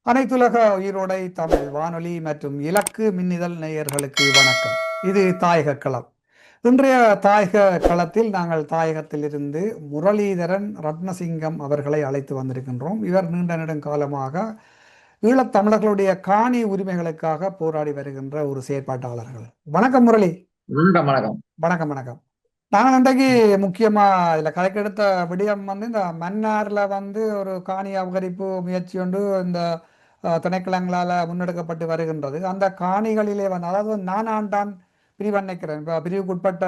அனைத்துலக உயிரோடை தமிழ் வானொலி மற்றும் இலக்கு மின்னிதழ் நேயர்களுக்கு வணக்கம். இது தாயக களம். இன்றைய தாயக களத்தில் நாங்கள் தாயகத்திலிருந்து முரளிதரன் ரத்னசிங்கம் அவர்களை அழைத்து வந்திருக்கின்றோம். இவர் நீண்ட நெடுங்காலமாக ஈழத்தமிழர்களுடைய காணி உரிமைகளுக்காக போராடி வருகின்ற ஒரு செயற்பாட்டாளர்கள். வணக்கம் முரளி. வணக்கம் வணக்கம். வணக்கம் வணக்கம். நாங்கள் இன்றைக்கு முக்கியமா இதுல கணக்கெடுத்த விடயம் இந்த மன்னார்ல ஒரு காணி அபகரிப்பு முயற்சி ஒன்று இந்த திணைக்களங்களால முன்னெடுக்கப்பட்டு வருகின்றது. அந்த காணிகளிலே அதாவது நானாண்டான் பிரிவு நினைக்கிறேன், இப்போ பிரிவுக்குட்பட்ட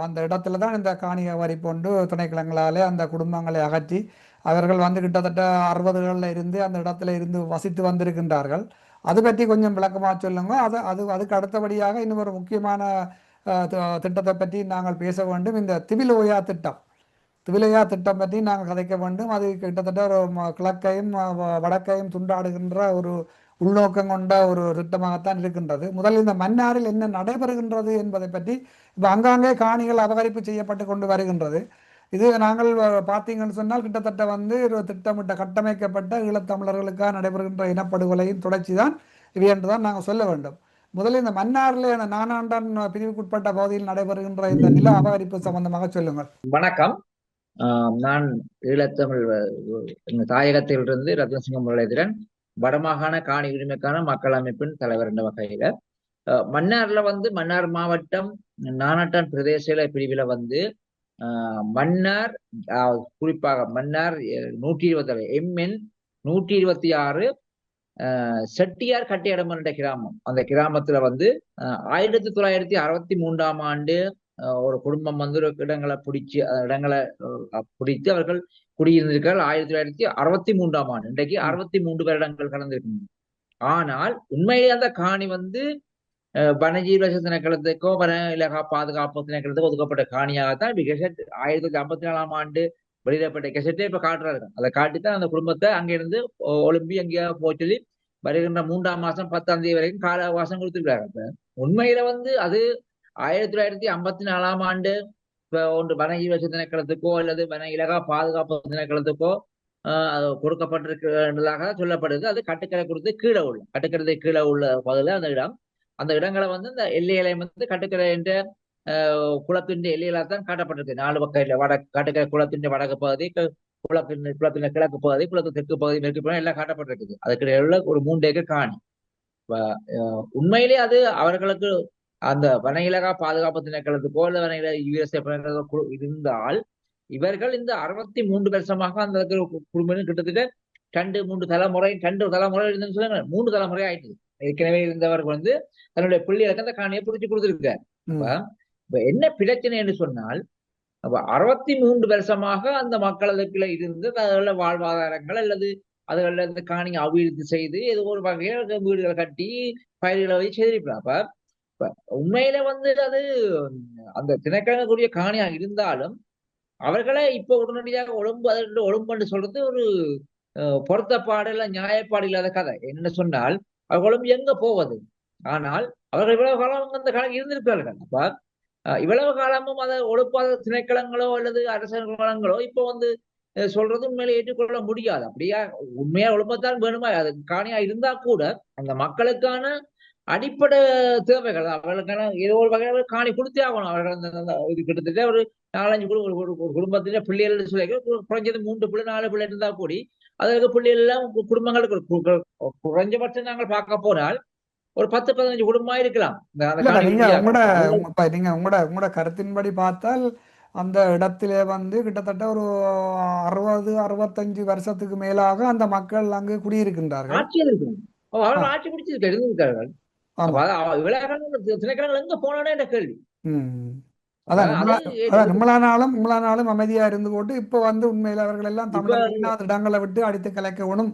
அந்த இடத்துல தான் இந்த காணி அபகரிப்பு ஒன்று திணைக்களங்களாலே அந்த குடும்பங்களை அகற்றி அவர்கள் கிட்டத்தட்ட 60களில் இருந்து அந்த இடத்துல இருந்து வசித்து வந்திருக்கின்றார்கள். அது பற்றி கொஞ்சம் விளக்கமாக சொல்லுங்க. அதுக்கு அடுத்தபடியாக இன்னும் ஒரு முக்கியமான திட்டத்தை பற்றி நாங்கள் பேச வேண்டும். இந்த திவிலோயா திட்டம், திவிலையா திட்டம் பற்றி நாங்கள் கதைக்க வேண்டும். அது கிட்டத்தட்ட ஒரு கிழக்கையும் வடக்கையும் துண்டாடுகின்ற ஒரு உள்நோக்கம் கொண்ட ஒரு திட்டமாகத்தான் இருக்கின்றது. முதலில் இந்த மன்னாரில் என்ன நடைபெறுகின்றது என்பதை பற்றி இப்போ அங்காங்கே காணிகள் அபகரிப்பு செய்யப்பட்டு கொண்டு வருகின்றது. இது நாங்கள் பார்த்தீங்கன்னு சொன்னால் கிட்டத்தட்ட ஒரு திட்டமிட்ட கட்டமைக்கப்பட்ட ஈழத்தமிழர்களுக்காக நடைபெறுகின்ற இனப்படுகொலையின் தொடர்ச்சி தான் இவை என்றுதான் நாங்கள் சொல்ல வேண்டும். முதலில் இந்த மன்னாரில் நானாண்டான் பிரிவுக்குட்பட்ட பகுதியில் நடைபெறுகின்ற இந்த நில அபகரிப்பு சம்பந்தமாக சொல்லுங்கள். வணக்கம். நான் ஈழத்தமிழ் தாயகத்திலிருந்து ரத்னசிங்கம் முரளிதரன், வடமாகாண காணி உரிமைக்கான மக்கள் அமைப்பின் தலைவர் என்ற வகையில மன்னார்ல மன்னார் மாவட்டம் நானாட்டான் பிரதேச பிரிவுல மன்னார், குறிப்பாக மன்னார் 126 MN 126 செட்டியார் கட்டியடம் என்ற கிராமம். அந்த கிராமத்துல 1963ஆம் ஆண்டு ஒரு குடும்பம் ஒரு இடங்களை பிடித்து அவர்கள் குடியிருந்திருக்கிறார்கள். 1963ஆம் ஆண்டு. இன்றைக்கு 63 வருடங்கள் கடந்திருக்கின்றன. ஆனால் உண்மையிலே அந்த காணி வனஜீவ திணைக்களத்துக்கோ வன இலகா பாதுகாப்பு திணைக்களத்துக்கோ ஒதுக்கப்பட்ட காணியாகத்தான் 1954ஆம் ஆண்டு வெளியிடப்பட்ட கெசட்டே இப்ப காட்டுறாரு. அதை காட்டித்தான் அந்த குடும்பத்தை அங்கிருந்து ஒலிம்பி அங்கேயா போய் சொல்லி வருகின்ற 3ஆம் மாசம் 10ஆம் தேதி வரைக்கும் கால அவகாசம் கொடுத்துருக்காரு. அப்ப உண்மையில அது 1954ஆம் ஆண்டு ஒன்று வன ஜீவ திணைக்களத்துக்கோ அல்லது வன இலகா பாதுகாப்பு திணைக்களத்துக்கோ கொடுக்கப்பட்டிருக்கிறதாக சொல்லப்படுது. அது கட்டுக்கரை கொடுத்து கட்டுக்கரை கீழே உள்ள பகுதியில் அந்த இடம், அந்த இடங்களை இந்த எல்லைகளை கட்டுக்கரை என்ற குளத்தின் எல்லையில தான் காட்டப்பட்டிருக்கு. 4 பக்கம் கட்டுக்கரை குளத்தின் வடக்கு பகுதி, குளத்தின் கிழக்கு பகுதி, குளத்து தெற்கு பகுதி, மேற்கு பகுதி எல்லாம் காட்டப்பட்டிருக்குது. அதுக்கு ஒரு 3 ஏக்கர் காணி. உண்மையிலே அது அவர்களுக்கு அந்த வன இலகா பாதுகாப்பு திணைக்களத்துக்கோ இல்ல வன யுஎஸ்ஏ இருந்தால் இவர்கள் இந்த 63 வருஷமாக அந்த குடும்பம் கிட்டத்தட்ட 2 தலைமுறை இருந்ததுன்னு சொல்லுங்க, 3 தலைமுறை ஆயிடுது. ஏற்கனவே இருந்தவர்கள் தன்னுடைய பிள்ளைகளுக்கு அந்த காணியை பிடிச்சு கொடுத்துருக்காரு. இப்ப என்ன பிரச்சனை என்று சொன்னால், 63 வருஷமாக அந்த மக்களுக்குள்ள இருந்து அதுல வாழ்வாதாரங்கள் அல்லது அதுகளில் இந்த காணியை அபிவிருத்தி செய்து ஏதோ ஒரு வகையில வீடுகளை கட்டி பயிர்களை வச்சு செய்திருக்கலாம். அப்ப உண்மையில அது அந்த திணைக்களக்கூடிய காணியா இருந்தாலும் அவர்களை இப்ப உடனடியாக ஒழும்பு சொல்றது ஒரு பொருத்தப்பாடு இல்ல நியாயப்பாடு இல்லாத கதை. என்ன சொன்னால் அவர்களும் எங்க போவது? ஆனால் அவர்கள் இவ்வளவு காலம் அந்த காலம் இருந்திருப்பார்கள். அப்ப இவ்வளவு காலமும் அதை ஒழுப்பாத திணைக்களங்களோ அல்லது அரசாங்கங்களோ இப்போ சொல்றது உண்மையில ஏற்றுக்கொள்ள முடியாது. அப்படியா உண்மையா ஒழுப்பத்தான் வேணுமா? அது காணியா இருந்தா கூட அந்த மக்களுக்கான அடிப்படை தேவைகள், அவர்களுக்கான ஏதோ ஒரு வகையில காணி கொடுத்தே ஆகணும். அவர்கள் இது கிட்டத்தட்ட ஒரு 4-5 ஒரு குடும்பத்தில பிள்ளைகள் சொல்லி குறைஞ்சது 3 பிள்ளை 4 பிள்ளை இருந்தா கூடி அதற்கு பிள்ளைகள் எல்லாம் குடும்பங்களுக்கு குறைஞ்சபட்சம் நாங்கள் பார்க்க போனால் ஒரு 10-15 குடும்பமா இருக்கலாம். உங்களோட கருத்தின்படி பார்த்தால் அந்த இடத்திலே கிட்டத்தட்ட ஒரு 60-65 வருஷத்துக்கு மேலாக அந்த மக்கள் அங்கு குடியிருக்கின்றார்கள். ஆட்சி இருந்திருக்கார்கள். திணைக்களங்கள் எங்க போனானே என்ற கேள்வி. நம்மளானாலும் அமைதியா இருந்து போட்டு இப்ப உண்மையில அவர்கள் எல்லாம் தமிழர்கள் இடங்களை விட்டு அடித்து கலைக்கணும்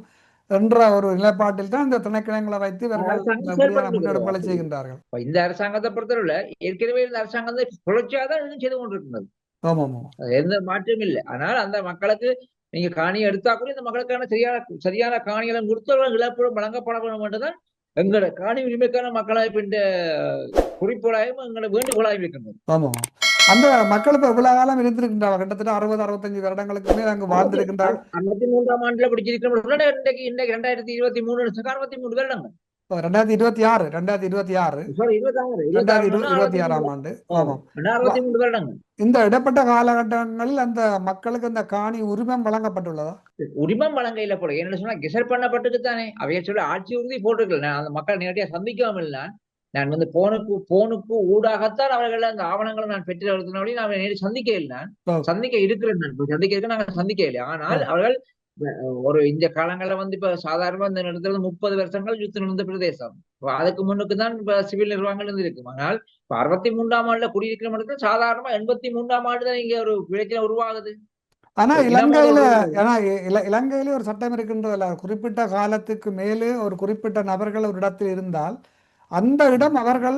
என்ற ஒரு நிலைப்பாட்டில் தான் இந்த திணைக்களங்களை வைத்து முன்னெடுப்புகளை செய்கின்றார்கள். இந்த அரசாங்கத்தை பொறுத்தவரை ஏற்கனவே இந்த அரசாங்கத்தை தொடர்ச்சியாதான் இன்னும் செய்து கொண்டிருக்கிறது. எந்த மாற்றமும் இல்லை. ஆனால் அந்த மக்களுக்கு நீங்க காணியை எடுத்தா கூட இந்த மக்களுக்கான சரியான காணிகளை கொடுத்து இழப்பீடும் வழங்கப்பட வேண்டும் என்றுதான் எங்களோட காணி உரிமைக்கான மக்களமைப்பின் குறிப்போடாயும் எங்களோட வேண்டுகோளாயும் இருக்கின்றது. ஆமா, அந்த மக்கள் இப்ப இவ்வளவு காலம் இருந்திருக்கின்றார்கள், கிட்டத்தட்ட 60 65 வருடங்களுக்கு மேல் அங்கு வாழ்ந்திருக்கின்றார்கள். 63ஆம் ஆண்டுல பிடிச்சிருக்கிறோம். இன்றைக்கு இன்றைக்கு 2023 63 வருடங்கள். 2026 2026 சாரி 26 26 2026ஆம் 63. ஆண்டு. ஓ, ஆமாம். அப்ப 63 வருடங்கள். இந்த இடைப்பட்ட காலகட்டங்களில் அந்த மக்களுக்கு அந்த காணி உரிமம் வழங்கப்பட்டுள்ளதா? உரிமம் வழங்கையில போல என்ன சொன்னா கெசட் பண்ணப்பட்டது தானே அவைய சொல்ல ஆட்சி உறுதி போட்டிருக்கல. நான் அந்த மக்கள் நேரடியாக சந்திக்காமல் நான் வந்து போனுக்கு ஊடாகத்தான் அவர்கள் அந்த ஆவணங்களை நான் பெற்று வருத்தினபடி நான் நேரில் சந்திக்க இல்லை. நான் ஓ, சந்திக்க இருக்கிறேன். நான் இப்ப சந்திக்க இருக்க நாங்கள் சந்திக்க இல்லை. ஓ. ஆனால் அவர்கள் ஒரு இந்த காலங்களில் வந்து இப்ப சாதாரண இந்த நடத்துறது 30 வருஷங்கள் யுத்தம் நடந்த பிரதேசம். இப்ப அதுக்கு முன்னுக்கு தான் இப்ப சிவில் நிர்வாகங்கள் இருந்திருக்கு. ஆனால் இப்ப 63ஆம் ஆண்டுல குடியிருக்கிற இடத்துல சாதாரணமா 83ஆம் ஆண்டு தான் இங்க ஒரு பிரச்சனை உருவாகுது. ஆனா ஒரு இலங்கையில, இனமோதல் ஏன்னா இலங்கையிலே ஒரு சட்டம் இருக்கின்றதுல, குறிப்பிட்ட காலத்துக்கு மேலே ஒரு குறிப்பிட்ட நபர்கள் ஒரு இடத்தில் இருந்தால் அந்த இடம் அவர்கள்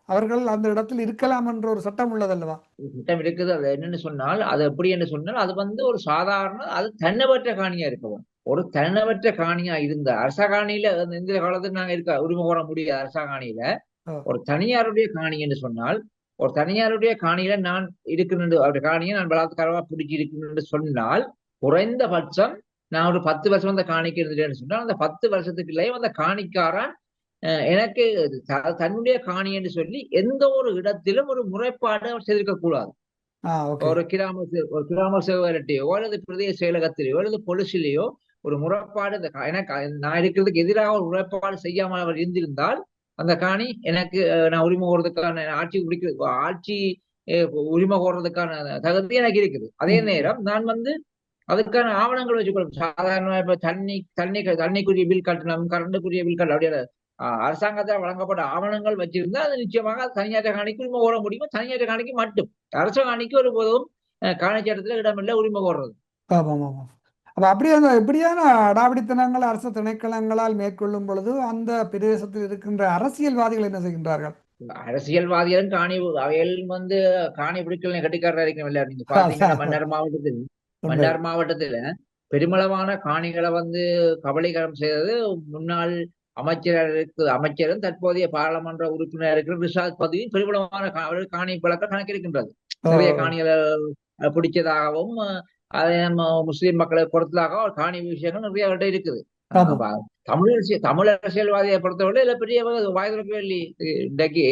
அவர்கள் அந்த இடத்தில் இருக்கலாம் என்ற ஒரு சட்டம் உள்ளதல்லவா? திட்டம் இருக்குது. அது என்னன்னு சொன்னால் அது எப்படி என்று சொன்னால் அது வந்து ஒரு சாதாரண அது தன்னவற்ற காணியா இருக்கவும். ஒரு தன்னவற்ற காணியா இருந்த அரச காணியில இந்த காலத்துக்கு நாங்க இருக்க உரிமை கோர முடியாது. அரச காணியில ஓ, ஒரு தனியாருடைய காணி என்று சொன்னால் ஒரு தனியாருடைய காணியில நான் இருக்கின்ற அவருடைய காணியை நான் பலாத்காரமா பிடிச்சி இருக்கணும் என்று சொன்னால் குறைந்தபட்சம் நான் ஒரு 10 வருஷம் அந்த காணிக்கு இருந்துட்டேன்னு சொன்னால் அந்த 10 வருஷத்துக்குள்ளேயே அந்த காணிக்காரன் எனக்கு தன்னுடைய காணி என்று சொல்லி எந்த ஒரு இடத்திலும் ஒரு முறைப்பாடு அவர் செய்திருக்க கூடாது. ஓகே. ஒரு கிராம சேவகர்கிட்டயோ அல்லது பிரதேச செயலகத்திலேயோ அல்லது பொலிசிலேயோ ஒரு முறைப்பாடு எனக்கு நான் இருக்கிறதுக்கு எதிராக ஒரு முறைப்பாடு செய்யாமல் அவர் இருந்திருந்தால் அந்த காணி எனக்கு நான் உரிமை கோர்றதுக்கான ஆட்சி உரிமை கோர்றதுக்கான தகுதி எனக்கு இருக்குது. அதே ம், ம். நேரம் நான் வந்து அதுக்கான ஆவணங்கள் வச்சுக்கொள்ளும். சாதாரண இப்ப தண்ணிக்குரிய பில் கட்டணம், கரண்டுக்குரிய பில் கட்டணம் அப்படியே அரசாங்கத்தால் வழங்கப்பட்ட ஆவணங்கள் வச்சிருந்தா அது நிச்சயமாக அது தனியாற்ற காணிக்கு உரிமை கோர முடியும். தனியாற்ற காணிக்கு மட்டும் அரச காணிக்கு ஒரு போதும் காணி சட்டத்துல இடமில்லை உரிமை கோர்றது. ஆமாம், ஆமாம். அப்ப அப்படியே அந்த இப்படியான அடாவடித்தனங்கள் அரசு திணைக்களங்களால் மேற்கொள்ளும் பொழுது அந்த பிரதேசத்தில் இருக்கின்ற அரசியல்வாதிகள் என்ன செய்கின்றார்கள்? அரசியல்வாதிகளும் அவைகள் வந்து காணி பிடிக்கல கட்டிக்காரா இருக்கணும். நீங்க பாத்தீங்கன்னா அதான் உண்மை. மன்னார் மாவட்டத்துல பெருமளவான காணிகளை வந்து கபலீகரம் செய்தது முன்னாள் அமைச்சரும் தற்போதைய பாராளுமன்ற உறுப்பினர் இருக்கிற ரிஷாத் பதவியும் பெருமளவான அவர்கள் காணி பழக்கம் கணக்கிருக்கின்றது. ஓ, நிறைய ஓ. காணிகளை பிடிச்சதாகவும் அதை நம்ம முஸ்லிம் மக்களை பொறுத்ததாக காணி விஷயங்கள் நிறைய அவர்கிட்ட இருக்குது. ஆமாம், தமிழ் அரசியல்வாதியை பொறுத்தவரை இதுல பெரிய வாய் திறக்கவே இல்லை. இன்றைக்கு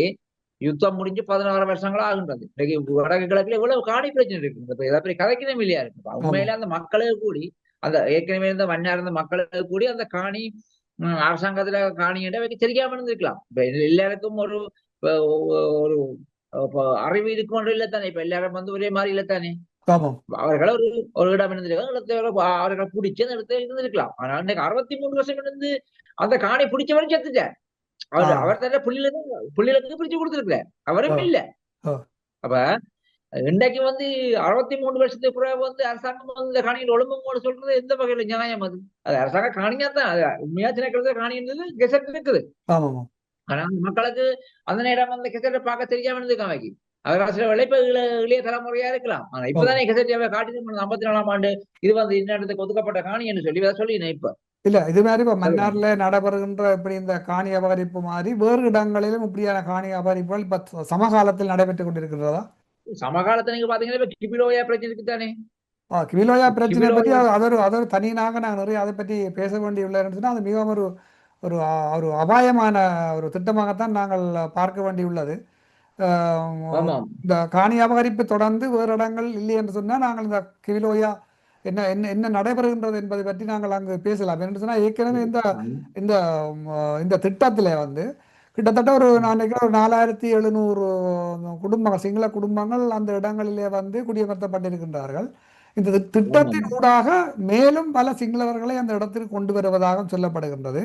யுத்தம் முடிஞ்சு 16 வருஷங்களா ஆகின்றது. இன்றைக்கு வடக்கு கிழக்குல இவ்வளவு காணி பிரச்சனை இருக்கு. இதை பெரிய கதைக்கணும் இல்லையா இருக்கு. ஆமாம், உண்மையில அந்த மக்களுக்கு கூடி அந்த ஏற்கனவே இருந்த மன்னார் இருந்த மக்களுக்கு கூடி அந்த காணி அரசாங்கத்துல காணி வைக்க தெரியாம இருந்திருக்கலாம். இப்ப எல்லாருக்கும் ஒரு ஒரு அறிவு இருக்கும் இல்லத்தானே. இப்ப எல்லாரும் வந்து ஒரே மாதிரி இல்லத்தானே. ஆமாம். அவர்கள் ஒரு இடம் இருந்திருக்காங்க. அவர்கள் பிடிச்ச அந்த இடத்துல இருந்திருக்கலாம். ஆனா இன்னைக்கு 63 வருஷம் இருந்து அந்த காணி பிடிச்சவரும் செத்துட்டார். ஆ, அவர் தன்னை புள்ளிகளுக்கு பிடிச்சு கொடுத்துருக்கிறார். ஓ, அவரும் இல்ல. ஓ. அப்ப இன்றைக்கு வந்து 63 வருஷத்துக்கு பிறகு வந்து அரசாங்கம் வந்து இந்த காணியில் ஒழுங்குமோடு சொல்றது எந்த வகையில நியாயம்? அது அரசாங்க காணியா தான். அது உண்மையா திணைக்கிறது காணி இருந்தது கெசட் இருக்குது. ஆமாம், ஆனா அந்த மக்களுக்கு அந்த நேரம் வந்து கெசட்டை பார்க்க தெரியாம இருந்திருக்காங்க. அவர் சில விளைப்ப இளைய தலைமுறையா இருக்கலாம். ஆனா ஆமாம். இப்பதானே கெசட்டியாவை காட்டி 54ஆம் ஆண்டு இது வந்து இந்த இடத்துக்கு ஒதுக்கப்பட்ட காணி என்று சொல்லி சொல்லினேன். இப்ப இல்ல, இது மாதிரி இப்ப சொல்லுங்க. மன்னார்ல நடைபெறுகின்ற இப்படி இந்த காணி அபகரிப்பு மாதிரி வேறு இடங்களிலும் இப்படியான காணி அபகரிப்புகள் இப்ப சமகாலத்தில் நடைபெற்றுக் கொண்டிருக்கிறதா? சமகாலத்துல நீங்க பாத்தீங்கன்னா இப்ப கிபிலோயா பிரச்சனை இருக்குதானே. கிவிலோயா பிரச்சனை பற்றி கிபிலோயா அது ஒரு தனியாக நான் நிறைய அதை பற்றி பேச வேண்டியுள்ளதுன்னு சொன்னா, அது மிகவும் ஒரு ஒரு ஒரு அபாயமான ஒரு திட்டமாகத்தான் நாங்கள் பார்க்க வேண்டியுள்ளது. ஆமாம். இந்த காணி அபகரிப்பு தொடர்ந்து வேறு இடங்கள் இல்லை என்று சொன்னால் நாங்கள் இந்த கிவிலோயா என்ன என்ன என்ன நடைபெறுகின்றது என்பதை பற்றி நாங்கள் அங்கு பேசலாம். என்று சொன்னால் ஏற்கனவே இந்த இந்த இந்த திட்டத்தில் வந்து கிட்டத்தட்ட ஒரு நான் நினைக்கிறேன் ஒரு 4700 குடும்பங்கள், சிங்கள குடும்பங்கள் அந்த இடங்களிலே வந்து குடியமர்த்தப்பட்டிருக்கின்றார்கள். இந்த திட்டத்தின் ஆமாம். ஊடாக மேலும் பல சிங்களவர்களை அந்த இடத்திற்கு கொண்டு வருவதாக சொல்லப்படுகின்றது.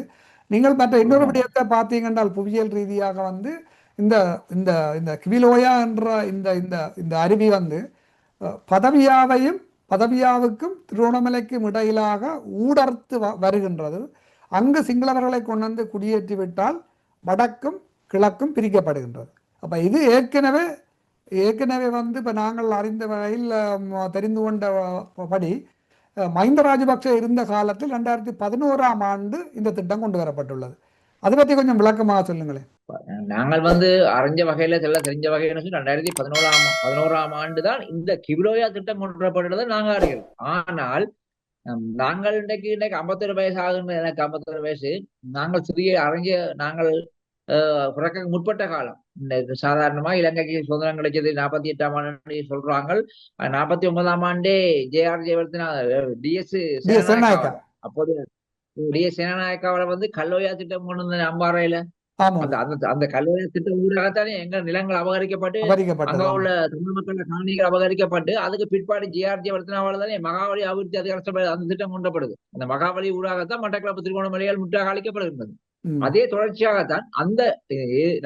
நீங்கள் மற்ற இன்னொரு ஆமாம். விடயத்தை பார்த்தீங்கன்றால் புவியியல் ரீதியாக வந்து இந்த இந்த இந்த கிவிலோயா என்ற இந்த இந்த இந்த அருவி வந்து பதவியாவையும் பதவியாவுக்கும் திருவண்ணாமலைக்கும் இடையிலாக ஊடறுத்து வருகின்றது. அங்கு சிங்களவர்களை கொண்டு வந்து குடியேற்றி விட்டால் வடக்கும் கிழக்கும் பிரிக்கப்படுகின்றது. அப்ப இது ஏற்கனவே ஏற்கனவே வந்து இப்ப நாங்கள் அறிந்த வகையில் தெரிந்து கொண்டபடி மஹிந்த ராஜபக்ஷ இருந்த காலத்தில் 2011ஆம் ஆண்டு இந்த திட்டம் கொண்டு வரப்பட்டுள்ளது. அதை பற்றி கொஞ்சம் விளக்கமாக சொல்லுங்களேன். நாங்கள் வந்து அறிஞ்ச வகையில தெரிஞ்ச வகையில 2011ஆம் ஆண்டு தான் இந்த கிபிலோயா திட்டம் கொண்டு வரப்பட்டதை நாங்கள் அறிகிறோம். ஆனால் நாங்கள் இன்றைக்கு 51 வயசு ஆகுது, எனக்கு 51 வயசு. நாங்கள் சிறிய அறிஞ்ச நாங்கள் பிறக்க முற்பட்ட காலம். இந்த சாதாரணமா இலங்கைக்கு சுதந்திரம் கிடைச்சது 48ஆம் ஆண்டு சொல்றாங்க. 49ஆம் ஆண்டே ஜே.ஆர். ஜெயவர்தனா டிஎஸ் சேனநாயக்கா. சேனநாயக்காவால, அப்போது டிஎஸ் சேனநாயக்காவால வந்து கல்லோயா திட்டம் கொண்டு வந்த அம்பாறையில ஆமாம். அந்த அந்த அந்த கல்லூரி திட்டம் ஊடாகத்தானே எங்க நிலங்கள் அபகரிக்கப்பட்டு அங்க அபகரிக்கப்பட்டது. உள்ள ஆமாம். தமிழ் மக்கள் காணிகள் அபகரிக்கப்பட்டு அதுக்கு பிற்பாடு ஜே.ஆர். ஜெயவர்தனாவால தானே மகாவலி அபிவிருத்தி அதிகார சபை அந்த திட்டம் கொண்டப்படுது. அந்த மகாவலி ஊடாகத்தான் மட்டக்களப்பு திருகோணமலையால் முற்றாக அளிக்கப்படுகின்றது. ம். அதே தொடர்ச்சியாகத்தான் அந்த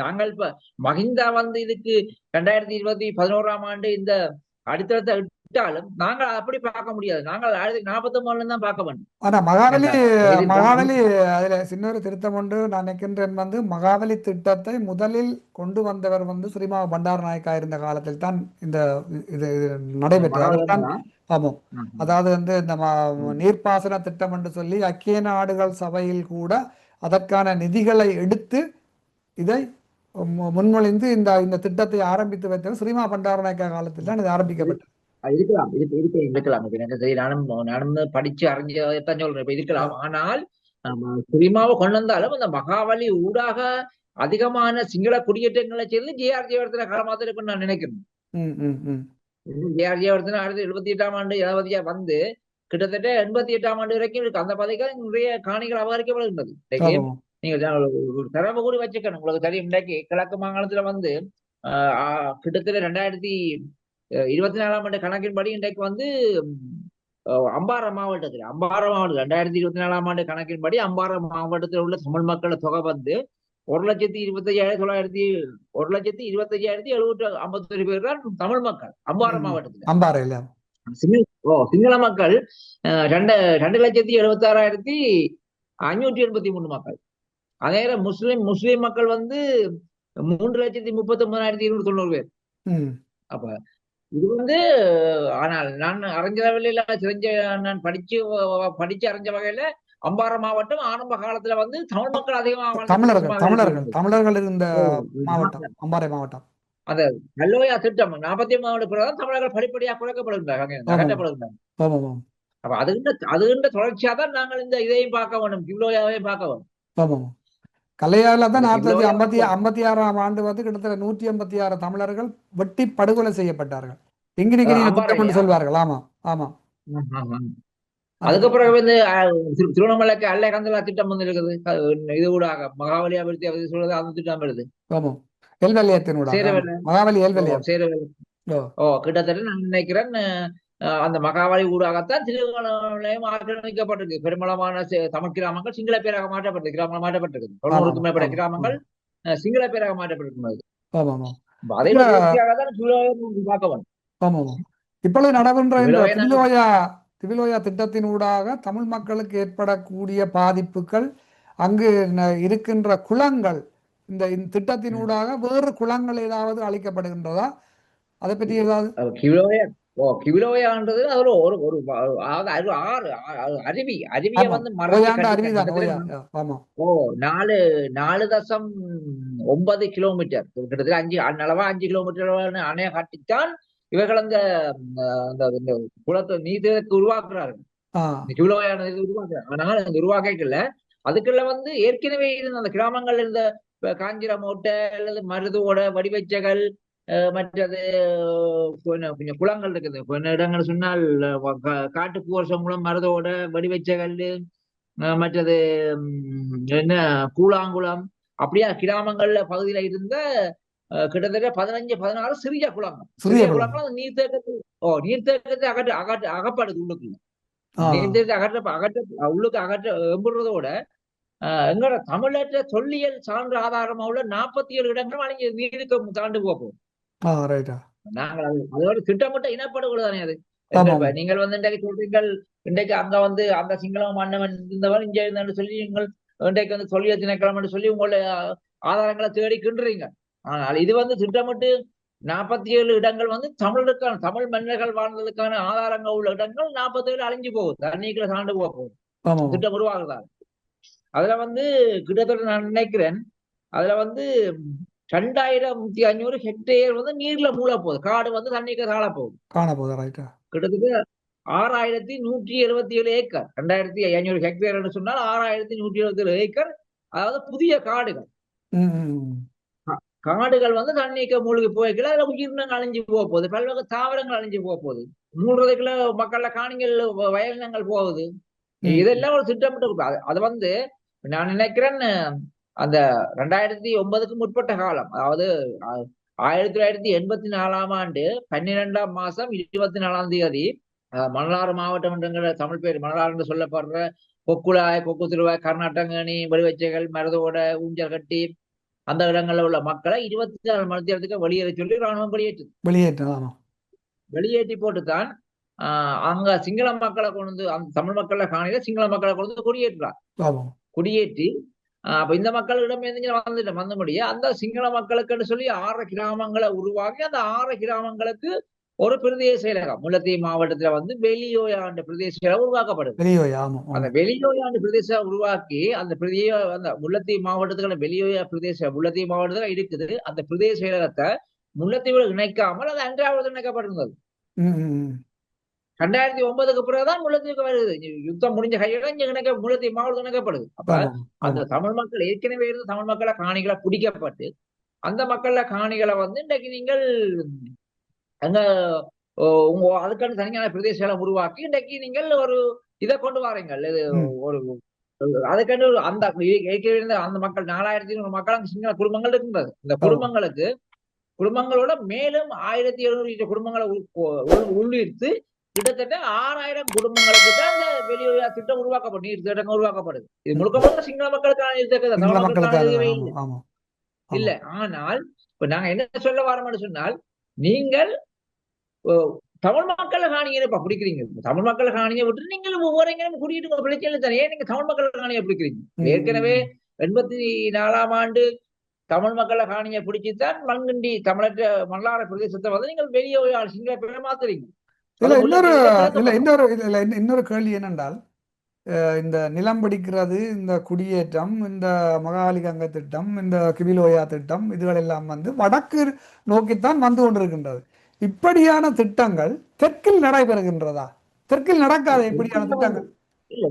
நாங்கள் இப்ப மஹிந்தா வந்து இதுக்கு 2011ஆம் ஆண்டு இந்த அடித்தளத்தை இட்டாலும் நாங்கள் அப்படி பார்க்க முடியாது. நாங்கள் 1949 தான் பார்க்க வேண்டும். ஆனா மகாவலி ஏண்டா, இது மகாவலி அதுல சின்னொரு திருத்தம் ஒன்று நான் நினைக்கின்றேன். வந்து மகாவலி திட்டத்தை முதலில் கொண்டு வந்தவர் வந்து ஸ்ரீமா பண்டாரநாயக்கா இருந்த காலத்தில் தான் இந்த இது நடைபெற்றது. அவர் தான். மகாவலி ஆமாம். அதாவது வந்து இந்த நீர்ப்பாசன திட்டம் என்று சொல்லி ஐக்கிய நாடுகள் சபையில் கூட அதற்கான நிதிகளை எடுத்து இதை முன்மொழிந்து இந்த இந்த திட்டத்தை ஆரம்பித்து வைத்தவர் ஸ்ரீமா பண்டாரநாயக்கா காலத்தில் தான் இது ஆரம்பிக்கப்பட்டது. இருக்கலாம், இருக்கலாம். இப்ப எனக்கு தெரியும், நானும் படிச்சு அறிஞ்சதான் சொல்றேன். இப்ப இருக்கலாம். ஆனால் சினிமாவை கொண்டு வந்தாலும் அந்த மகாவலி ஊடாக அதிகமான சிங்கள குடியேற்றங்களை சேர்ந்து ஜே.ஆர். ஜெயவர்தன காலமாக தான் இருக்குன்னு நான் நினைக்கிறேன். ஜே.ஆர். ஜெயவர்தன 1978ஆம் ஆண்டு ஜனாதிபதியா வந்து கிட்டத்தட்ட 88ஆம் ஆண்டு வரைக்கும் இருக்கு. அந்த பதவிக்கு நிறைய காணிகள் அபகரிக்கப்படுகின்றது. நீங்க ஒரு தரவு கூட வச்சுக்கணும். உங்களுக்கு தெரியும், இன்றைக்கு கிழக்கு மாகாணத்துல வந்து கிட்டத்தட்ட 2024ஆம் ஆண்டு கணக்கின்படி இன்றைக்கு வந்து அம்பாறை மாவட்டத்தில் 2024ஆம் ஆண்டு கணக்கின்படி அம்பாறை மாவட்டத்தில் உள்ள தமிழ் மக்கள் தொகை வந்து 1,25,751 பேர் தான் தமிழ் மக்கள் அம்பாறை மாவட்டத்தில். அம்பாறையில சிங்கள மக்கள் 2,76,583 மக்கள். அதே முஸ்லிம் மக்கள் வந்து 3,39,290 பேர். அப்ப இது வந்து, ஆனால் நான் அறிஞ்சளவில் நான் படிச்சு அறிஞ்ச வகையில அம்பாறை மாவட்டம் ஆரம்ப காலத்துல வந்து தமிழ் மக்கள் அதிகமாக தமிழர்கள் இருந்த மாவட்டம் அம்பாறை மாவட்டம். அந்த கல்லோயா திட்டம் 49ஆம் ஆண்டு பிறகுதான் தமிழர்கள் படிப்படியாக குறைக்கப்படுகின்றார்கள், அகற்றப்படுகின்றார்கள். அப்ப அதுகின்ற தொடர்ச்சியா தான் நாங்கள் இந்த இதையும் பார்க்க வேண்டும், கிவ்லோயாவையும் பார்க்க வேண்டும். கல்லையால தான் 1956ஆம் ஆண்டு வந்து கிட்டத்தட்ட 186 தமிழர்கள் வெட்டி படுகொலை செய்யப்பட்டார்கள். இங்கிரிகிரிய திட்டம் என்று சொல்வார்கள். ஆமா ஆமா. அதுக்கப்புறம் வந்து திருவண்ணாமலைக்கு அல்ல கந்தலா திட்டம் வந்து இருக்குது. இது கூட மகாவலி அபிவிருத்தி சொல்றது அந்த திட்டம் வருது. கிட்டத்தட்ட நான் நினைக்கிறேன் அந்த மகாவலி ஊடாகத்தான் திருவண்ணாமலையும் ஆக்கிரமிக்கப்பட்டிருக்கு. பெரும்பாலான தமிழ் கிராமங்கள் சிங்கள பேராக மாற்றப்பட்டிருக்கு. 90க்கும் மேற்பட்ட கிராமங்கள் சிங்கள பேராக மாற்றப்பட்டிருக்கிறது. அதை பார்க்க வேண்டும். இப்பொழுது நடைபெற்ற இந்த திவிலோயா திட்டத்தின் ஊடாக தமிழ் மக்களுக்கு ஏற்படக்கூடிய பாதிப்புகள், அங்கு இருக்கின்ற குளங்கள், இந்த திட்டத்தின் ஊடாக வேறு குளங்கள் ஏதாவது அளிக்கப்படுகின்றதா? அதை பற்றி ஏதாவது? கிவிலோயான்றது அது ஒரு ஆறு அருவியை வந்து 4.9 கிலோமீட்டர் கிட்டத்தட்ட 5 கிலோமீட்டர் அணைய காட்டித்தான் இவர்கள் அந்த குளத்தை நீர்க்கு உருவாக்குறார்கள். ஆனால் அந்த உருவாக்கல அதுக்குள்ள வந்து ஏற்கனவே இருந்த அந்த கிராமங்கள் இருந்த காஞ்சிரமோட்டை அல்லது மருதோட வடிவச்சகள், மற்றது கொஞ்சம் குளங்கள் இருக்குது. கொஞ்ச இடங்கள் சொன்னால் காட்டு பூவரசம் மூலம் மருதோட வடிவச்சகல், மற்றது என்ன கூழாங்குளம், அப்படியா கிராமங்கள்ல பகுதியில இருந்த கிட்டத்தட்ட 15-16 சிறிய குளங்கள் நீர்த்தேக்கத்தை அகப்படுது. உள்ளுக்குள்ள நீர்த்தேக்கத்தை உள்ளுக்கு எம்புறதோட எங்களோட தமிழற்ற தொல்லியல் சான்று ஆதாரமா உள்ள 47 இடங்களும் அழிஞ்சு நீருக்கு தாண்டு போகும். நாங்கள் அதோட திட்டமிட்ட இனப்படுகொலை தானே அது. நீங்கள் வந்து இன்றைக்கு சொல்றீங்கள், இன்றைக்கு அங்க வந்து அந்த சிங்களம் மன்னவன் இருந்தவன் இங்க இருந்தான்னு சொல்லி நீங்கள் இன்றைக்கு வந்து தொல்லியல் திணைக்களம் சொல்லி உங்களுடைய ஆதாரங்களை தேடி கிண்டுறீங்க. ஆனால் இது வந்து திட்டமிட்டு 47 இடங்கள் வந்து தமிழருக்கான தமிழ் மன்னர்கள் வாழ்ந்ததுக்கான ஆதாரங்கள் உள்ள இடங்கள் 47 அழிஞ்சு போகுது, தண்ணிக்குள்ள சாண்டு போக போகுது திட்டம் உருவாகுதா. அதுல வந்து கிட்டத்தட்ட நான் நினைக்கிறேன் அதுல வந்து 2500 ஹெக்டேர் வந்து நீர்ல மூழ போகுது. காடு வந்து தண்ணிக்கு தாழ போகுது. காண போதா ரைட்டா. கிட்டத்தட்ட 6177 ஏக்கர். 2500 ஹெக்டேர் சொன்னால் 6177 ஏக்கர். அதாவது புதிய காடுகள். ம், ம். காடுகள் வந்து தண்ணிக்கு மூழ்கி போய்க்கல. அதுல உயிரினங்கள் அழிஞ்சு போக போகுது. பல்வகை தாவரங்கள் அழிஞ்சு போக போகுது. மூன்றதுக்குள்ள மக்கள்ல காணிகள் வயலினங்கள் போகுது. ம். இதெல்லாம் ஒரு திட்டமிட்டு அது வந்து நான் நினைக்கிறேன் அந்த 2009க்கு முற்பட்ட காலம். அதாவது 1984 12ஆம் மாசம் 24ஆம் தேதி மணலாறு மாவட்டம் என்கிற தமிழ் பேர் மணலாறு என்று சொல்லப்படுற கொக்குழாய், கொக்கு திருவாய், கர்நாடகனி, வெளிவச்சைகள், மருதோட, ஊஞ்சல் கட்டி அந்த இடங்கள்ல உள்ள மக்களை 24 மணி நேரத்துக்கு வெளியேற சொல்லி ராணுவம் வெளியேற்று வெளியேற்றம். வெளியேற்றி போட்டுத்தான் அங்க சிங்கள மக்களை கொண்டு வந்து அந்த தமிழ் மக்களை காணில சிங்கள மக்களை கொண்டு வந்து குடியேற்றார். ஆமாம். குடியேற்றி அப்ப இந்த மக்களிடம் வந்த முடியும் அந்த சிங்கள மக்களுக்குன்னு சொல்லி 6 கிராமங்களை உருவாக்கி அந்த 6 கிராமங்களுக்கு ஒரு பிரதேச செயலகம் முல்லைத்தீவு மாவட்டத்துல வந்து வெளியோயாண்ட பிரதேச செயலகம் உருவாக்கப்படுது. வெளியோயா. ஆமாம், அந்த ஆமாம். வெளியோயாண்டு பிரதேசம் உருவாக்கி அந்த முல்லைத்தீவு மாவட்டத்துக்கான வெளியோயா பிரதேச முல்லைத்தீவு மாவட்டத்துல இருக்குது. அந்த பிரதேச செயலகத்தை முல்லைத்தீவுல இணைக்காமல் அது அன்றாவது இணைக்கப்பட்டிருந்தது. ம், ம். 2009க்கு பிறகுதான் முல்லைத்தீவுக்கு வருது. யுத்தம் முடிஞ்ச கையோட இங்க முல்லைத்தீவு மாவட்டம் இணைக்கப்படுது. அப்ப ஆமாம், அந்த ஆமாம். தமிழ் மக்கள் ஏற்கனவே இருந்து தமிழ் மக்களை காணிகளை பிடிக்கப்பட்டு அந்த மக்கள காணிகளை வந்து இன்றைக்கு நீங்கள் அங்க உங்க அதுக்கான தனியான பிரதேசங்களை உருவாக்கி இன்றைக்கு நீங்கள் ஒரு இதை கொண்டு வாரீங்கள். இது ம். ஒரு அதுக்கான அந்த ஏற்கனவே இருந்த அந்த மக்கள் 4500 மக்கள் அங்க சிங்கள குடும்பங்கள் இருக்கின்றது. இந்த ஆமாம். குடும்பங்களோட மேலும் 1700 குடும்பங்களை உள்ளிர்த்து கிட்டத்தட்ட 6000 குடும்பங்களுக்கு தான் இந்த வெளியுறவு திட்டம் உருவாக்கப்படும். நீர் திட்டங்கள் உருவாக்கப்படுது. இது ம். முழுக்க முழுக்க சிங்கள மக்களுக்கான இருக்குது. சிங்கள தமிழ் மக்களுக்கான மக்களுக்காக இதுவே தான். இல்லை. ஆமாம், ஆமாம், இல்ல. ஆமாம். ஆனால் இப்ப நாங்க என்ன சொல்ல வரோம்னு சொன்னால் நீங்கள் அஹ், தமிழ் மக்களை காணியை இப்ப பிடிக்கிறீங்க. தமிழ் மக்களை காணியை விட்டு நீங்கள் ஒவ்வொரு எங்கேயும் குடியிட்டு பிரச்சனை தானே. ஏன் நீங்க தமிழ் மக்கள் காணியை பிடிக்கிறீங்க? ம், ஏற்கனவே ம். 84ஆம் தமிழ் மக்களை காணியை பிடிச்சுத்தான் மண்கண்டி தமிழற்ற மல்லார பிரதேசத்தை வந்து நீங்கள் வெளியே சிங்கள பேரை மாத்துறீங்க. இல்ல அது இன்னொரு முல்லைத்தீவுல இல்ல கிழக்கு இன்னொரு இல்ல இன்னொரு கேள்வி என்னென்றால், இந்த நிலம் பிடிக்கிறது, இந்த குடியேற்றம், இந்த மகாவலி கங்கை திட்டம், இந்த கிபிலோயா திட்டம், இதுகள் எல்லாம் வந்து வடக்கு நோக்கித்தான் வந்து கொண்டிருக்கின்றது. இப்படியான திட்டங்கள் தெற்கில் நடைபெறுகின்றதா? தெற்கில் நடக்காத இப்படியான பக்கம் திட்டங்கள். இல்ல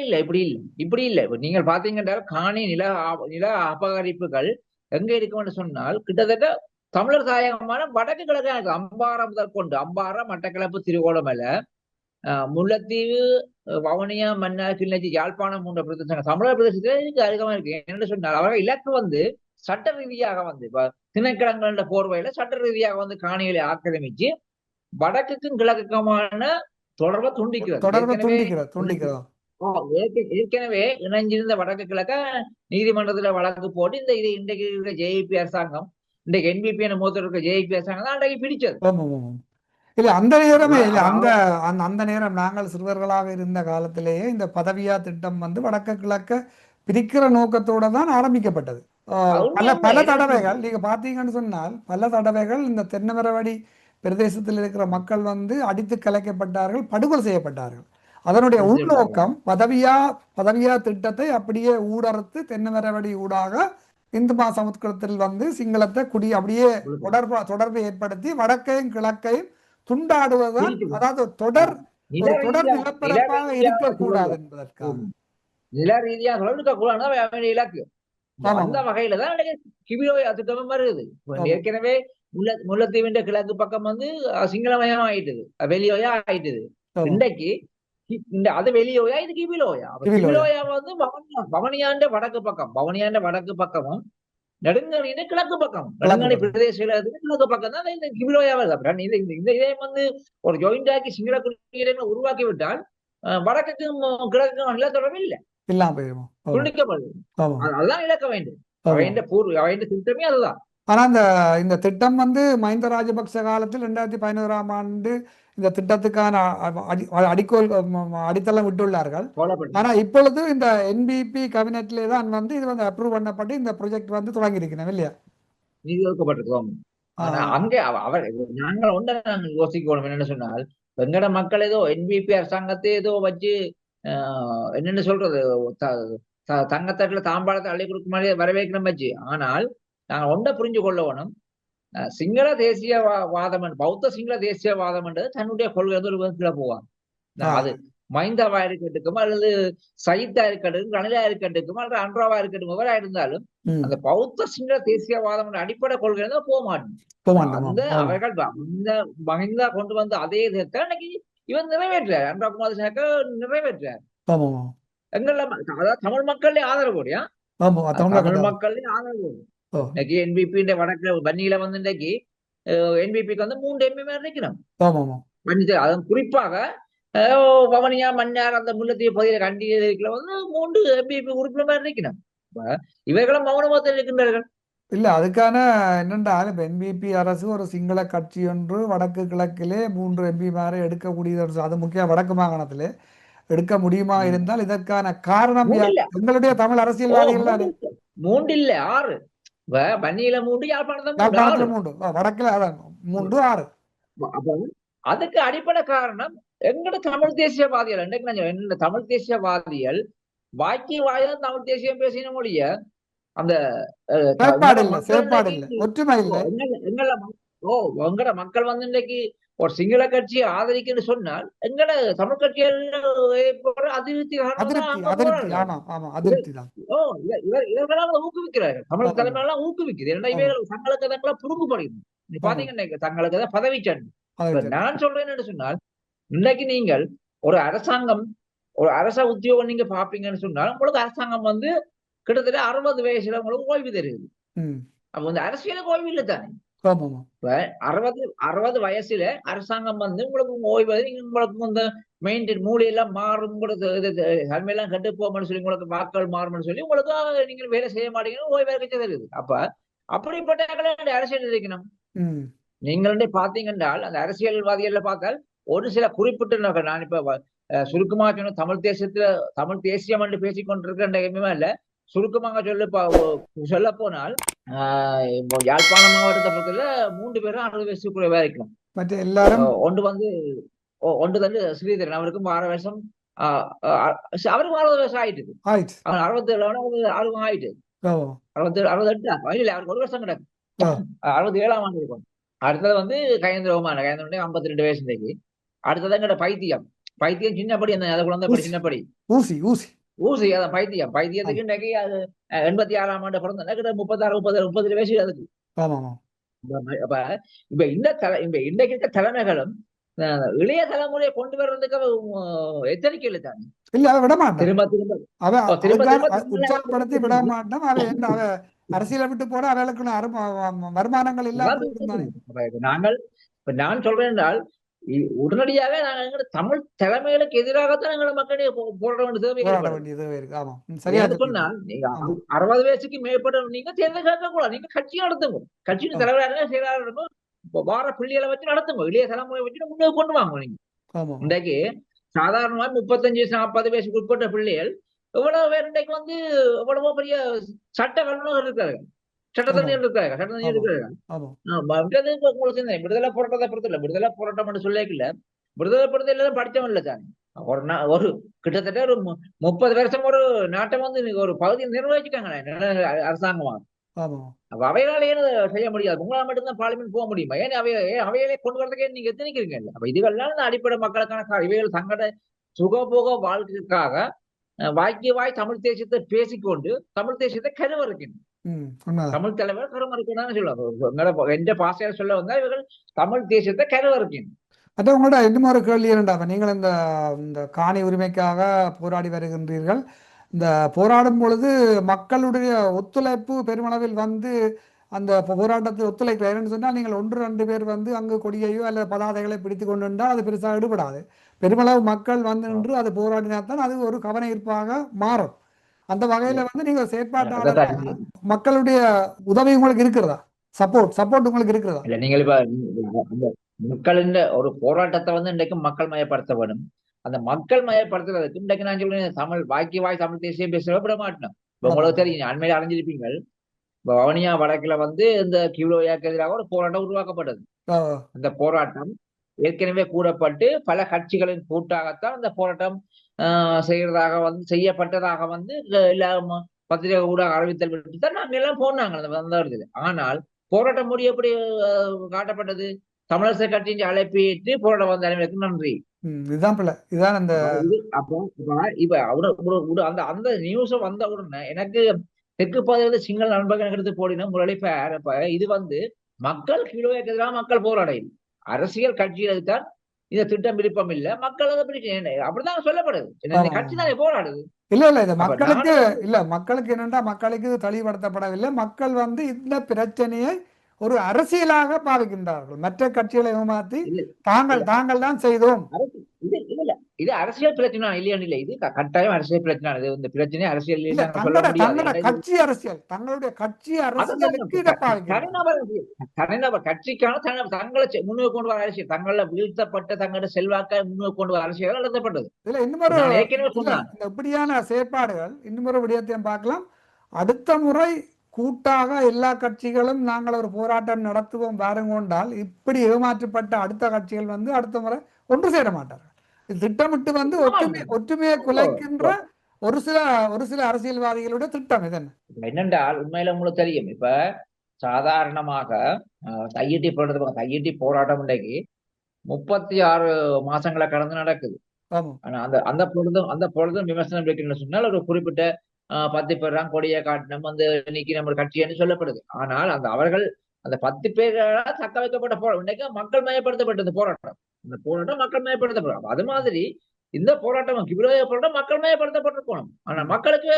இல்ல இப்படி இல்ல இப்படி இல்ல. இப்ப நீங்கள் பாத்தீங்கன்னா காணி நில அபகரிப்புகள் எங்க இருக்குன்னு சொன்னால் கிட்டத்தட்ட தமிழர் தாயகமான வடக்கு கிழக்கு இருக்கு. அம்பாறை முதல் கொண்டு அம்பாறை, மட்டக்களப்பு, திருகோணமலை, முல்லைத்தீவு, வவுனியா, மன்னார், கிளிநொச்சி, யாழ்ப்பாணம் போன்ற பிரதேசங்கள் தமிழர் பிரதேசத்துல இதுக்கு அதிகமா இருக்கு. என்னன்னு சொன்னால் அவர்கள் இலக்கு வந்து சட்ட ரீதியாக வந்து இப்ப திணைக்களங்கள போர்வையில சட்ட ரீதியாக வந்து காணிகளை ஆக்கிரமிச்சு வடக்குக்கும் கிழக்குக்குமான தொடர்பை துண்டிக்கிறது. தொடர்பை ஏற்கனவே துண்டிக்கிறது துண்டிக்கிறதா? ஏற்கனவே இணைஞ்சிருந்த வடக்கு கிழக்க நீதிமன்றத்துல வழக்கு போட்டு இந்த இது இன்றைக்கு இருக்கிற ஜேபி அரசாங்கம், இன்றைக்கு என்பிபி மூத்த இருக்கிற ஜேபி அரசாங்கம் தான் அன்றைக்கு பிடிச்சது. ஆமாம், ஆமாம். இல்ல அந்த நேரமே இல்ல அந்த அவ அந்த அந்த நேரம் நாங்கள் சிறுவர்களாக இருந்த காலத்திலேயே இந்த பதவியா திட்டம் வந்து வடக்கு கிழக்க பிரிக்கிற நோக்கத்தோட தான் ஆரம்பிக்கப்பட்டது. பல உண்மையா பல எனக்கு தடவைகள் நீங்க பார்த்தீங்கன்னு சொன்னால் பல தடவைகள் இந்த தென்னமரவடி பிரதேசத்தில் இருக்கிற மக்கள் வந்து அடித்து கலைக்கப்பட்டார்கள், படுகொலை செய்யப்பட்டார்கள். அதனுடைய உள்நோக்கம் பதவியா திட்டத்தை அப்படியே ஊடறுத்து தென்னமரவடி ஊடாக இந்து மகாசமுத்திரத்தில் வந்து சிங்களத்தை அப்படியே தொடர்பு ஏற்படுத்தி வடக்கையும் கிழக்கையும் துண்டாடுவதுதான். பிரிச்சு அதாவது ஆ, நில ஒரு தொடர் ரீதியா நில நிலப்பரப்பாக ரீதியாக இருக்கக்கூடாது என்பதற்காக. நில ரீதியாக சொல்லிருக்க கூடாது இலக்கு. ஆமாம், அந்த வகையில தான் கிபிலோயா திட்டமும் வருது. ஆமாம், ஏற்கனவே முல்லைத்தீவின் கிழக்கு பக்கம் வந்து சிங்களமயம் ஆயிட்டுது, வெளியோயா ஆயிட்டுது. ஆமாம். இன்றைக்கு அது வெளியோயா, இது கிபிலோயா. அப்ப கிவிலோயா. கிபிலோயா வந்து பவனியாண்ட வடக்கு பக்கம், பவனியாண்ட வடக்கு பக்கமும் நெடுங்கணின்னு கிழக்கு பக்கம், கிழக்கு நெடுங்கணி பக்கம். பிரதேச கிழக்கு பக்கம் தான் இந்த கிபிலோயா வருது. அப்புறம் இந்த இதே வந்து ஒரு ஜாயிண்ட் ஆக்கி சிங்கள குடியரங்களை உருவாக்கி விட்டால் வடக்குக்கும் கிழக்குக்கும் நிலத்தொடர்பு இல்லை, இல்லாம போயிருமோ? ஆமாம், துண்டிக்கப்படுது. ஆமாம், அதுதான் இழக்க வேண்டும். ஆமாம். அவையின் திட்டமே அதுதான். ஆனா இந்த திட்டம் வந்து மஹிந்த ராஜபக்ச காலத்தில் 2011ஆம் ஆண்டு இந்த திட்டத்துக்கான அடிக்கோல் அடித்தளம் விட்டுள்ளார்கள். போடப்பட்டது. ஆனா இப்பொழுது இந்த என்பிபி கேபினெட்லேயே தான் வந்து இது வந்து அப்ரூவ் பண்ணப்பட்டு இந்த ப்ராஜெக்ட் வந்து தொடங்கி இருக்கிறேன் இல்லையா? நிதி ஒதுக்கப்பட்டிருக்கோம். ஆனா ஆஹ் அங்கே அவர் நாங்கள் ஒன்றை நாங்கள் யோசிக்கணும். என்னன்னு சொன்னால் வெங்கட மக்கள் ஏதோ என்பிபி அரசாங்கத்தை ஏதோ வச்சு என்னன்னு சொல்றது தங்கத்தட்டுல தாம்பாளத்தை அள்ளி கொடுக்க மாதிரி வரவேற்கணும் வச்சு. ஆனால் நாங்கள் ஒன்றை புரிஞ்சு கொள்ள வேணும். சிங்கள தேசியவாதம் பௌத்த சிங்கள தேசியவாதம் என்றது தன்னுடைய கொள்கை ஒரு விதத்துல போவாங்க. ஆ அது மைந்தாவா இருக்கட்டுக்கும் அல்லது சயித்தா இருக்கட்டும், ரணிலா இருக்கட்டுக்கும் அல்லது அன்றாவா இருக்கட்டும், எவரா இருந்தாலும் ம் அந்த பௌத்த சிங்கள தேசியவாதம் என்ற அடிப்படை கொள்கை இருந்தால் போக மாட்டோம். போமாட்டோம். அந்த ஆமா அவர்கள் அந்த மஹிந்தா கொண்டு வந்த அதே இதை இன்னைக்கு இவன் நிறைவேற்றார். அன்றா குமார் சேகர் நிறைவேற்றார். ஆமா எங்கள அதாவது தமிழ் மக்களே ஆதரவுடையா, ஆமா தமிழா தமிழ் கட்டாயம். மக்களே ஆதரவு. ஓ இன்னைக்கு என்பிபி வடக்கு வன்னியில வந்து இன்னைக்கு என்பிபிக்கு வந்து 3 எம்பி மேல நிக்கணும். ஆமா ஆமா அதுவும் குறிப்பாக வவனியா மன்னார் அந்த முல்லைத்தீவு பகுதியில் கண்டியில வந்து 3 எம்பிபி உறுப்பினர் மேல நிக்கணும். இவர்களும் மௌனமாக இருக்கின்றார்கள். இல்ல அதுக்கான என்னென்றால் இப்ப என்பிபி அரசு ஒரு சிங்கள கட்சி ஒன்று வடக்கு கிழக்கிலே 3 எம்பி மாரை எடுக்கக்கூடியது. அது முக்கிய வடக்கு மாகாணத்திலே எடுக்க முடியுமா ம். இருந்தால் இதற்கான காரணம் மூன்று இல்ல, எங்களுடைய தமிழ் ஓ அரசியல்வாதிகள் தானே. 3 இல்ல 6. வன்னியில 3, யாழ்ப்பாணத்துல 3, யாழ்ப்பாணத்துல 6. 3 வடக்கில் அதான் 3 6. அப்ப அதுக்கு அடிப்படை காரணம் எங்கட தமிழ் தேசியவாதிகள். இன்றைக்கு நான் என்ன தமிழ் தேசியவாதிகள் வாய்க்கு வாயிலும் தமிழ் தேசியம் பேசின மொழிய அந்த செயற்பாடு எங்கட இல்லை, மக்கள் செயற்பாடு இன்றைக்கு இல்லை, ஒற்றுமை இல்லை. எங்கள ஓ எங்கட மக்கள் வந்து இன்னைக்கு ஒரு சிங்கள கட்சியை ஆதரிக்குன்னு சொன்னால் எங்கட தமிழ் கட்சிகள் அதிருப்தி காரணம் தான் அதிருப்தி அங்க அதிருப்தி போறாங்க. ஆமா ஆமா அதிருப்தி தான். ஓ இவர்களால் ஊக்குவிக்கிறார்கள். தமிழ் ஆமா தலைமையெல்லாம் ஊக்குவிக்குது. ஏன்னா ஆமா இவைகள் தங்களுக்கு அதெல்லாம் புடுங்குபடுகிறது. நீ ஆமா பாத்தீங்கன்னா தங்களுக்கு தான் பதவி சண்டை. இப்ப அதிருப்தி. நான் சொல்றேன் என்று சொன்னால், இன்னைக்கு நீங்கள் ஒரு அரசாங்கம் ஒரு அரச உத்தியோகம் நீங்க பாப்பீங்கன்னு சொன்னால் உங்களுக்கு அரசாங்கம் வந்து கிட்டத்தட்ட 60 வயசுல உங்களுக்கு ஓய்வு தருது. ம் அப்ப வந்து அரசியலுக்கு ஓய்வு இல்லை தானே. ஆமா ஆமா இப்ப 60 வயசுல அரசாங்கம் வந்து உங்களுக்கு ஓய்வு, உங்களுக்கு இந்த மெயின்டைன் மூளையெல்லாம் மாறும், உங்களுக்கு தன்மையெல்லாம் கெட்டு போகும்னு சொல்லி உங்களுக்கு வாக்கள் மாறும்னு சொல்லி உங்களுக்கு நீங்க வேலை செய்ய மாட்டீங்கன்னு ஓய்வு கட்சி தருது. அப்ப அப்படிப்பட்ட அரசியல் இருக்கணும். ம் நீங்களுடைய பாத்தீங்கன்றால் அந்த அரசியல்வாதிகள்ல பார்த்தால் ஒரு சில குறிப்பிட்ட நான் இப்ப சுருக்கமாக சொன்ன தமிழ் தேசியம் என்று பேசிக் கொண்டிருக்கின்ற இல்ல, சுருக்கமாக சொல்ல போனால் இப்போ யாழ்ப்பாணம் மாவட்டத்தை பொறுத்தல 3 பேரும் 60 வயசுக்குள்ள இருக்கணும். மற்ற எல்லாரும் ஒன்று வந்து ஒன்று வந்து ஸ்ரீதரன், அவருக்கும் 6 வருஷம், அவருக்கும் 60 வருஷம் ஆயிட்டு. ஆயிடுச்சு. அவன் 67 அவருக்கும் ஆயிட்டு. ஆமா 68 இல்ல, அவருக்கு 1 வருஷம் கிடக்கு. ஆ 67ஆம் ஆண்டு இருக்கும். அடுத்தது வந்து கயந்திரகுமார், 52 வயசு இன்னைக்கு. அடுத்தது எங்கட பைத்தியம். பைத்தியம் சின்னப்படி, அந்த அதை குழந்தை படி ஊசி சின்னப்படி ஊசி ஊசி ஊசி. அதான் பைத்தியம். ஆமா பைத்தியத்துக்கு இன்னைக்கு அது 86ஆம் ஆண்டு பிறந்த கிட்ட 36 30 வயசு அதுக்கு. ஆமா ஆமா அப்ப இப்ப இப்ப இன்றைக்கு இருக்க தலைமைகளும் இளைய தலைமுறையை கொண்டு வர்றதுக்கு எச்சரிக்கை இல்லை தானே. இல்ல அவ விட மாட்டான். திரும்ப திரும்ப அவ திரும்ப அதுக்கான உற்சாகப்படுத்தி விட திரும்ப மாட்டான். அவ என்ன அவ அரசியலை விட்டு போட அவளுக்கு வருமானங்கள் இல்லாம போயிடும் தானே. நாங்கள் இப்ப நான் சொல்றேன் என்றால் உடனடியாக நாங்கள் எங்க தமிழ் தலைமைகளுக்கு எதிராகத்தான் எங்களை மக்களே போராட வேண்டிய தேவை போராட ஏற்படும். வேண்டிய தேவை இருக்கு. ஆமா சரியா ஏன்னு சொன்னீங்க. சொன்னால் நீங்க ஆமா 60 வயசுக்கு மேற்பட்ட நீங்க தேர்தல் கேட்கக்கூடாது. நீங்க கட்சி நடத்துங்க, கட்சியின் ஆமா தலைவராக செயலாளரும் வார பிள்ளைகளை வச்சு நடத்துங்க, இளைய தலைமுறை வச்சு முன்னே கொண்டு வாங்க. நீங்க ஆமா இன்றைக்கு சாதாரணமா 35 40 வயசுக்கு உட்பட்ட பிள்ளைகள் எவ்வளவு பேர் இன்றைக்கு வந்து எவ்வளவோ பெரிய சட்ட வல்லுநர்கள் இருக்காங்க, ஆமா சட்டத்தரணிகள் இருக்காங்க, சட்டத்தரணிகள் ஆமா இருக்காங்க. ஆமா விடுதலை போராட்டத்தை பொறுத்தல, விடுதலை போராட்டம் என்று சொல்லிக்கல, விடுதலை போராட்டம் எல்லாரும் படிச்சவன் இல்ல தானே. ஒரு கிட்டத்தட்ட ஒரு 30 வருஷம் ஒரு நாட்டை வந்து ஒரு பகுதியை நிர்வகிச்சுட்டாங்க அரசாங்கமா. ஆமா அப்ப அவைகளால ஏன் செய்ய முடியாது? உங்களால் மட்டும்தான் பார்லிமெண்ட் போக முடியுமா? ஏன் அவைகளை கொண்டு வரதுக்கே நீங்க எத்தனைக்கிறீங்க? அப்ப இதுகள்லாம் இந்த அடிப்படை மக்களுக்கான இவைகள் தங்களோட சுகபோக வாழ்க்கைக்காக வாய்க்கு வாய் தமிழ் தேசியத்தை பேசிக்கொண்டு தமிழ் தேசியத்தை கருவறுக்கணும். உண்மைதான். தமிழ் தலைவர் கருமறுக்கணும்னு சொல்லுவாங்க. எந்த பாசையால் சொல்ல வந்தா இவர்கள் தமிழ் தேசியத்தை கருவறுக்கணும். அது உங்களோட இன்னும் ஒரு கேள்வி இரண்டாக, நீங்கள் இந்த இந்த காணி உரிமைக்காக போராடி வருகின்றீர்கள். இந்த போராடும் பொழுது மக்களுடைய ஒத்துழைப்பு பெருமளவில் வந்து அந்த போராட்டத்தில் ஒத்துழைப்பு சொன்னால், நீங்கள் 1 2 பேர் வந்து அங்கு கொடியையோ அல்லது பதாதைகளை பிடித்து கொண்டு நின்றால் அது பெருசாக ஈடுபடாது. பெருமளவு மக்கள் வந்து நின்று அது போராடினால்தான் அது ஒரு கவன ஈர்ப்பாக மாறும். அந்த வகையில வந்து நீங்க செயற்பாட்டாளர் மக்களுடைய உதவி உங்களுக்கு இருக்கிறதா? சப்போர்ட் உங்களுக்கு இருக்கிறதா? இல்ல, நீங்கள் இப்ப அந்த மக்களின் ஒரு போராட்டத்தை வந்து இன்றைக்கு மக்கள் மயப்படுத்த வேணும். அந்த மக்கள் மயப்படுத்துறதுக்கு இன்றைக்கு நான் சொல்றேன், தமிழ் வாய்க்கு வாய் தமிழ் தேசியம் பேச விட மாட்டோம். இப்ப உங்களுக்கு தெரியும், அண்மையில அடைஞ்சிருப்பீங்க, வவுனியா வடக்குல வந்து இந்த கியூலோயாக்கு எதிராக ஒரு போராட்டம் உருவாக்கப்பட்டது. அந்த போராட்டம் ஏற்கனவே கூறப்பட்டு பல கட்சிகளின் கூட்டாகத்தான் அந்த போராட்டம் செய்யறதாக செய்யப்பட்டதாக எல்லா பத்திரிகை ஊடக அறிவித்தல் விட்டு தான் நாங்க எல்லாம் போனாங்க அந்த இடத்துல. ஆனால் போராட்டம் முடிய எப்படி காட்டப்பட்டது? தமிழரசு கட்சியின் அழைப்பு ஏற்று போராட்டம் வந்த அனைவருக்கும் நன்றி. இதுதான் பிள்ளை. இதுதான் அந்த அந்த அந்த நியூஸ் வந்த உடனே எனக்கு தெற்கு பகுதியில சிங்கள நண்பர்கள் எடுத்து போடினா முரளி இது மக்கள் கிலோவுக்கு எதிராக மக்கள் போராடையில் அரசியல் கட்சிகளுக்கு தான் இந்த திட்டம் விருப்பம் இல்ல, மக்கள் அதை அப்படிதான் சொல்லப்படுது. கட்சி தானே போராடுது. இல்ல இது மக்களுக்கு என்னன்னா மக்களுக்கு தெளிவுபடுத்தப்படவில்லை. மக்கள் இந்த பிரச்சனையை ஒரு அரசியலாக பாவிக்கின்றார்கள். மற்ற கட்சிகளை ஏமாற்றி தாங்கள் தான் செய்தோம். இது அரசியல் பிரச்சனை இல்லையா? இல்ல, இது கட்டாயம் அரசியல் பிரச்சனை. இந்த பிரச்சனை அரசியல் கட்சி அரசியல், தங்களுடைய கட்சி அரசியலுக்கு தனிநபர் கட்சிக்கான தங்களை முன்னோக்கி கொண்டு வர அரசியல், தங்கள வீழ்த்தப்பட்ட தங்களோட செல்வாக்கை முன்னோக்கி கொண்டு வர அரசியல் நடத்தப்பட்டது. இதுல இன்னொரு இப்படியான செயற்பாடுகள் இன்னொரு விடயத்தையும் பார்க்கலாம். அடுத்த முறை கூட்டாக எல்லா கட்சிகளும் நாங்கள் ஒரு போராட்டம் நடத்துவோம் பாருங்கொண்டால் இப்படி ஏமாற்றப்பட்ட அடுத்த கட்சிகள் அடுத்த முறை ஒன்று சேர மாட்டார்கள். திட்டமிட்டு ஒற்றுமையை குலைக்கின்ற ஒரு சில அரசியல்வாதிகளுடைய திட்டம் இது. என்னென்றால் உண்மையில உங்களுக்கு தெரியும், இப்ப சாதாரணமாக கையெட்டி போராட்டம் இன்றைக்கு 36 மாசங்களை கடந்து நடக்குது. ஆனா அந்த பொழுதும் விமர்சனம் வைக்கணும்னு சொன்னால் ஒரு குறிப்பிட்ட 10 பேர் தான் கொடியை காட்டினம் இன்னைக்கு நம்ம கட்சின்னு சொல்லப்படுது. ஆனால் அவர்கள் அந்த 10 பேர்களால் தக்க வைக்கப்பட்ட போராட்டம் இன்றைக்கு மக்கள் மயப்படுத்தப்பட்டது. போராட்டம் இந்த போராட்டம் மக்கள் மயப்படுத்தப்படும். அது மாதிரி இந்த போராட்டம் கிபிலோயா போராட்டம் மக்கள் மயப்படுத்தப்பட்டிருக்கணும். ஆனா மக்களுக்கு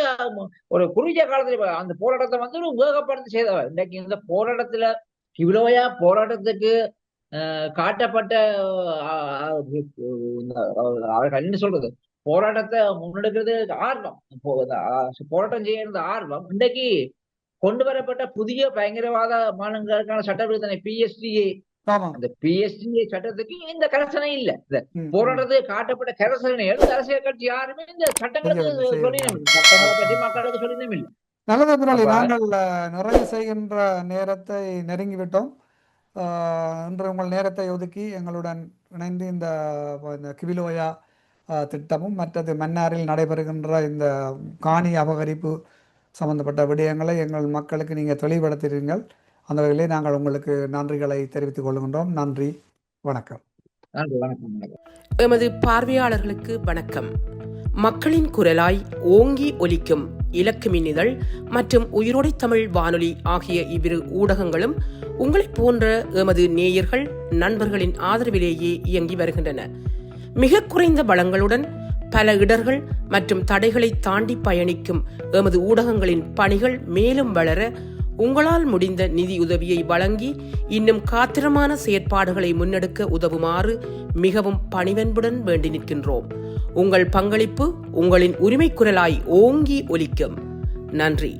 ஒரு குறுகிய காலத்துல அந்த போராட்டத்தை ஒரு வேகப்படுத்தி செய்தவர். இன்றைக்கு இந்த போராட்டத்துல கிபிலோயா போராட்டத்துக்கு காட்டப்பட்ட அவர்கள் என்ன சொல்றது, போராட்டத்தை முன்னெடுக்கிறது ஆர்வம், போராட்டம் செய்யறது ஆர்வம். இன்றைக்கு கொண்டு வரப்பட்ட புதிய பயங்கரவாத மாநிலங்களுக்கான சட்டவிரோதனை PSDA, அந்த PSDA சட்டத்துக்கு இந்த கரசனை இல்ல. இந்த போராட்டத்துக்கு காட்டப்பட்ட கரசனை அரசியல் கட்சி யாருமே இந்த சட்டங்களுக்கு பற்றி மக்களுக்கு சொல்லினே இல்லை. நல்லது முதலாளி, நாங்கள் நிறைவு செய்கின்ற நேரத்தை நெருங்கிவிட்டோம். இன்று உங்கள் நேரத்தை ஒதுக்கி எங்களுடன் இணைந்து இந்த கிபிலோயா திட்டமும் மற்றது மன்னாரில் நடைபெறுகின்ற இந்த காணி அபகரிப்பு சம்பந்தப்பட்ட விடயங்களை எங்கள் மக்களுக்கு நீங்கள் தெளிவுபடுத்துகிறீர்கள். அந்த வகையிலே நாங்கள் உங்களுக்கு நன்றிகளை தெரிவித்துக் கொள்கின்றோம். நன்றி, வணக்கம். எமது பார்வையாளர்களுக்கு வணக்கம். மக்களின் குரலாய் ஓங்கி ஒலிக்கும் இலக்கு மின்னிதழ் மற்றும் உயிரோடை தமிழ் வானொலி ஆகிய இவ்விரு ஊடகங்களும் உங்களைப் போன்ற எமது நேயர்கள் நண்பர்களின் ஆதரவிலேயே இயங்கி வருகின்றன. மிக குறைந்த வளங்களுடன் பல இடர்கள் மற்றும் தடைகளை தாண்டி பயணிக்கும் எமது ஊடகங்களின் பணிகள் மேலும் வளர உங்களால் முடிந்த நிதியுதவியை வழங்கி இன்னும் காத்திரமான செயற்பாடுகளை முன்னெடுக்க உதவுமாறு மிகவும் பணிவன்புடன் வேண்டி நிற்கின்றோம். உங்கள் பங்களிப்பு உங்களின் உரிமை குரலாய் ஓங்கி ஒலிக்கும். நன்றி.